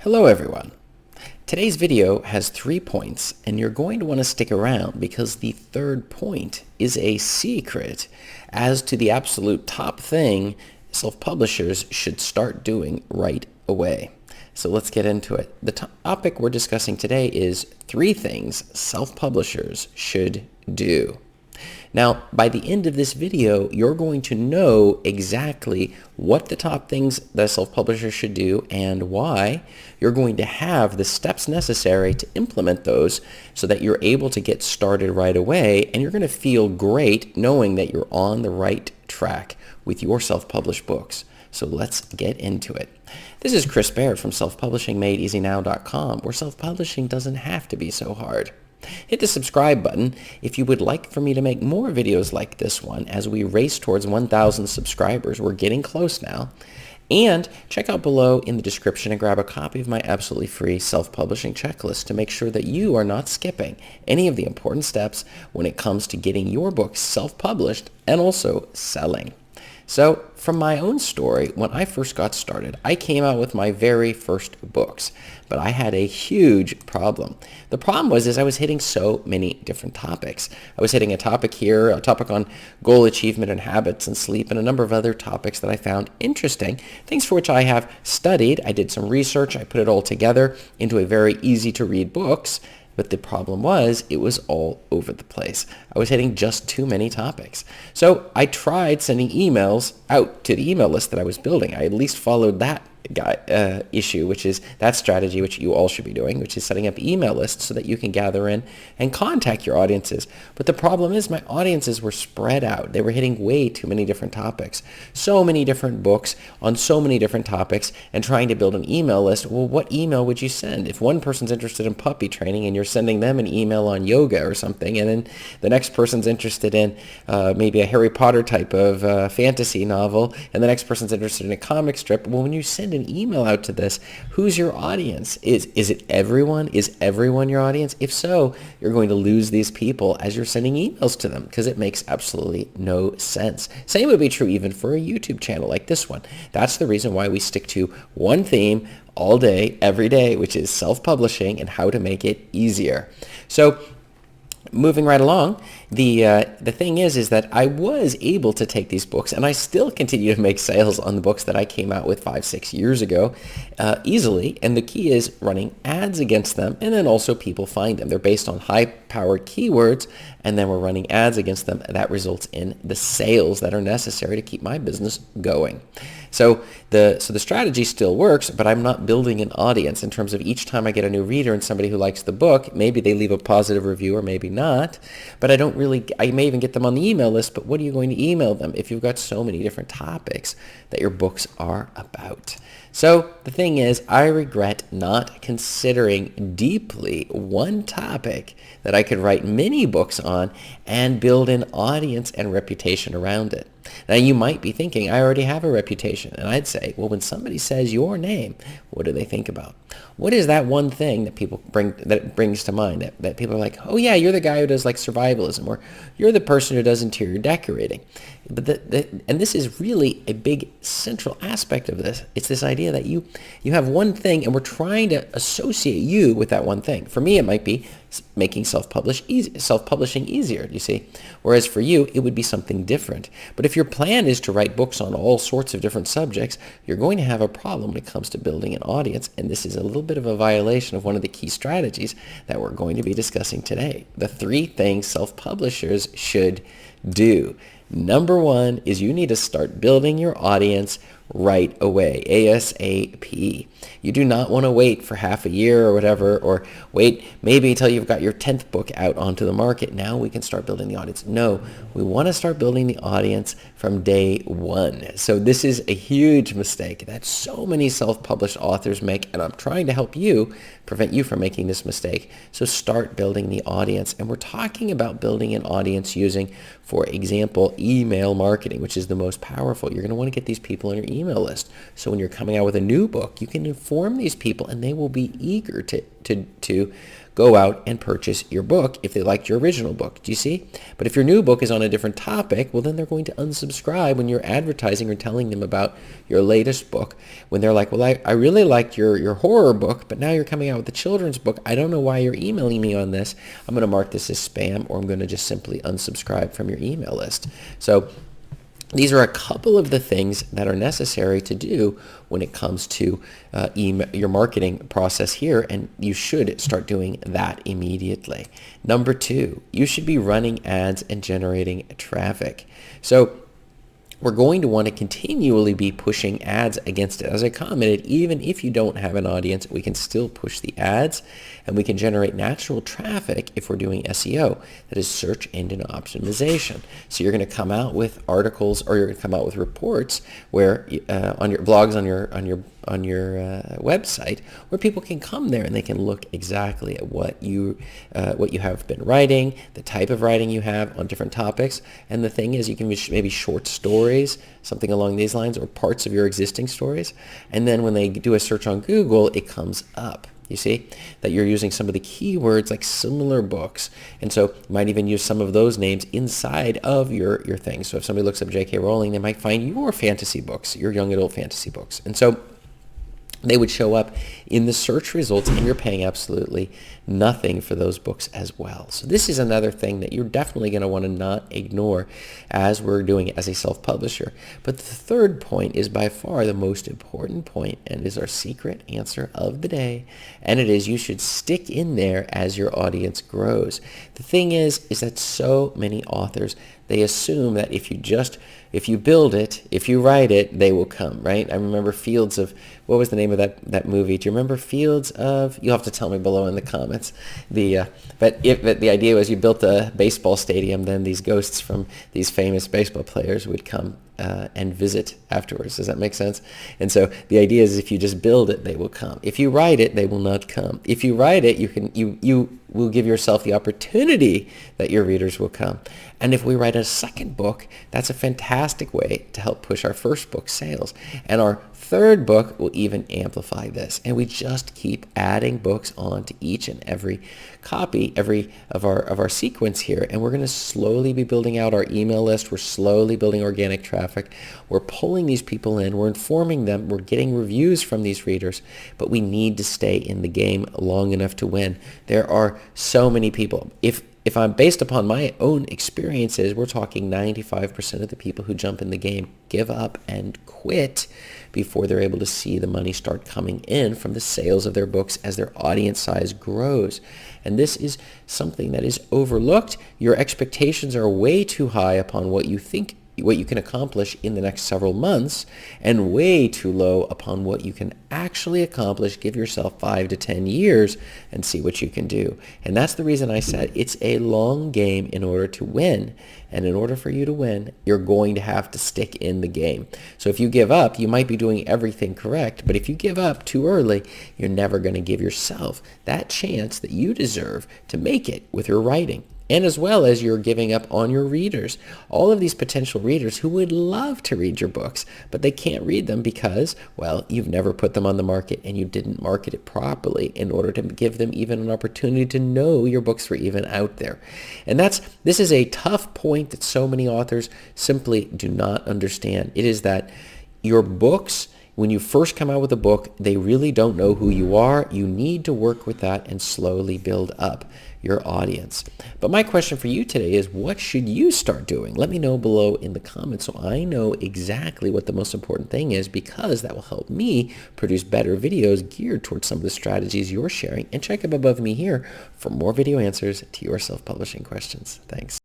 Hello everyone. Today's video has 3 points and you're going to want to stick around because the third point is a secret as to the absolute top thing self-publishers should start doing right away. So let's get into it. The topic we're discussing today is 3 things self-publishers should do. Now, by the end of this video, you're going to know exactly what the top things that a self-publisher should do and why. You're going to have the steps necessary to implement those so that you're able to get started right away, and you're going to feel great knowing that you're on the right track with your self-published books. So let's get into it. This is Chris Baird from selfpublishingmadeeasynow.com, where self-publishing doesn't have to be so hard. Hit the subscribe button if you would like for me to make more videos like this one as we race towards 1,000 subscribers. We're getting close now. And check out below in the description and grab a copy of my absolutely free self-publishing checklist to make sure that you are not skipping any of the important steps when it comes to getting your books self-published and also selling. So from my own story, when I first got started, I came out with my very first books, but I had a huge problem. The problem was I was hitting so many different topics. I was hitting a topic here, a topic on goal achievement and habits and sleep, and a number of other topics that I found interesting, things for which I have studied. I did some research. I put it all together into a very easy to read books. But the problem was it was all over the place. I was hitting just too many topics. So I tried sending emails out to the email list that I was building. I at least followed that issue, which is that strategy, which you all should be doing, which is setting up email lists so that you can gather in and contact your audiences. But the problem is my audiences were spread out. They were hitting way too many different topics, so many different books on so many different topics, and trying to build an email list. Well, what email would you send? If one person's interested in puppy training and you're sending them an email on yoga or something, and then the next person's interested in maybe a Harry Potter type of fantasy novel, and the next person's interested in a comic strip, well, when you send an email out to this, who's your audience? Is it everyone? Is everyone your audience? If so, you're going to lose these people as you're sending emails to them because it makes absolutely no sense. Same would be true even for a YouTube channel like this one. That's the reason why we stick to one theme all day, every day, which is self-publishing and how to make it easier. So moving right along, the thing is that I was able to take these books, and I still continue to make sales on the books that I came out with 5-6 years ago easily. And the key is running ads against them, and then also people find them. They're based on high-powered keywords, and then we're running ads against them. And that results in the sales that are necessary to keep my business going. So the strategy still works, but I'm not building an audience in terms of each time I get a new reader and somebody who likes the book, maybe they leave a positive review or maybe not, but I may even get them on the email list, but what are you going to email them if you've got so many different topics that your books are about? So the thing is, I regret not considering deeply one topic that I could write many books on and build an audience and reputation around it. Now you might be thinking, I already have a reputation. And I'd say, well, when somebody says your name, what do they think about? What is that one thing that people brings to mind that people are like, oh yeah, you're the guy who does like survivalism, or you're the person who does interior decorating. But and this is really a big central aspect of this. It's this idea that you have one thing and we're trying to associate you with that one thing. For me, it might be making self-publishing easier, you see. Whereas for you, it would be something different. But if your plan is to write books on all sorts of different subjects, you're going to have a problem when it comes to building an audience. And this is a little bit of a violation of one of the key strategies that we're going to be discussing today. The 3 things self-publishers should do. Number 1 is you need to start building your audience right away, ASAP. You do not want to wait for half a year or whatever, or wait maybe until you've got your 10th book out onto the market. Now we can start building the audience. No, we want to start building the audience from day 1. So this is a huge mistake that so many self-published authors make, and I'm trying to help you, prevent you from making this mistake. So start building the audience. And we're talking about building an audience using, for example, email marketing, which is the most powerful. You're going to want to get these people on your email list. So when you're coming out with a new book, you can inform these people, and they will be eager to go out and purchase your book if they liked your original book. Do you see? But if your new book is on a different topic, well, then they're going to unsubscribe when you're advertising or telling them about your latest book. When they're like, well, I really liked your horror book, but now you're coming out with a children's book. I don't know why you're emailing me on this. I'm going to mark this as spam, or I'm going to just simply unsubscribe from your email list. So these are a couple of the things that are necessary to do when it comes to your marketing process here, and you should start doing that immediately. Number 2, you should be running ads and generating traffic. So we're going to want to continually be pushing ads against it. As I commented, even if you don't have an audience, we can still push the ads, and we can generate natural traffic if we're doing SEO, that is search engine optimization. So you're going to come out with articles, or you're going to come out with reports where on your blogs on your website, where people can come there and they can look exactly at what you have been writing, the type of writing you have on different topics. And the thing is, you can maybe short stories, something along these lines, or parts of your existing stories. And then when they do a search on Google, it comes up. You see that you're using some of the keywords like similar books. And so you might even use some of those names inside of your thing. So if somebody looks up J.K. Rowling, they might find your fantasy books, your young adult fantasy books. And so they would show up in the search results, and you're paying absolutely nothing for those books as well. So this is another thing that you're definitely going to want to not ignore as we're doing it as a self-publisher. But the third point is by far the most important point, and is our secret answer of the day. And it is, you should stick in there as your audience grows. The thing is that so many authors, they assume that if you build it, if you write it, they will come, right? I remember Fields of, what was the name of that movie? Do you remember Fields of? You'll have to tell me below in the comments. But the idea was you built a baseball stadium, then these ghosts from these famous baseball players would come and visit afterwards. Does that make sense? And so the idea is, if you just build it, they will come. If you write it, they will not come. If you write it, you will give yourself the opportunity that your readers will come. And if we write a second book, that's a fantastic way to help push our first book sales. And our third book will even amplify this. And we just keep adding books on to each and every copy, every of our sequence here. And we're going to slowly be building out our email list. We're slowly building organic traffic. We're pulling these people in. We're informing them. We're getting reviews from these readers. But we need to stay in the game long enough to win. There are so many people. If I'm based upon my own experiences, we're talking 95% of the people who jump in the game give up and quit before they're able to see the money start coming in from the sales of their books as their audience size grows. And this is something that is overlooked. Your expectations are way too high upon what you think, what you can accomplish in the next several months, and way too low upon what you can actually accomplish. Give yourself 5 to 10 years and see what you can do. And that's the reason I said it's a long game in order to win. And in order for you to win, you're going to have to stick in the game. So if you give up, you might be doing everything correct, but if you give up too early, you're never going to give yourself that chance that you deserve to make it with your writing. And as well as you're giving up on your readers. All of these potential readers who would love to read your books, but they can't read them because, well, you've never put them on the market and you didn't market it properly in order to give them even an opportunity to know your books were even out there. And this is a tough point that so many authors simply do not understand. It is that your books, when you first come out with a book, they really don't know who you are. You need to work with that and slowly build up your audience. But my question for you today is, what should you start doing? Let me know below in the comments so I know exactly what the most important thing is, because that will help me produce better videos geared towards some of the strategies you're sharing. And check up above me here for more video answers to your self-publishing questions. Thanks.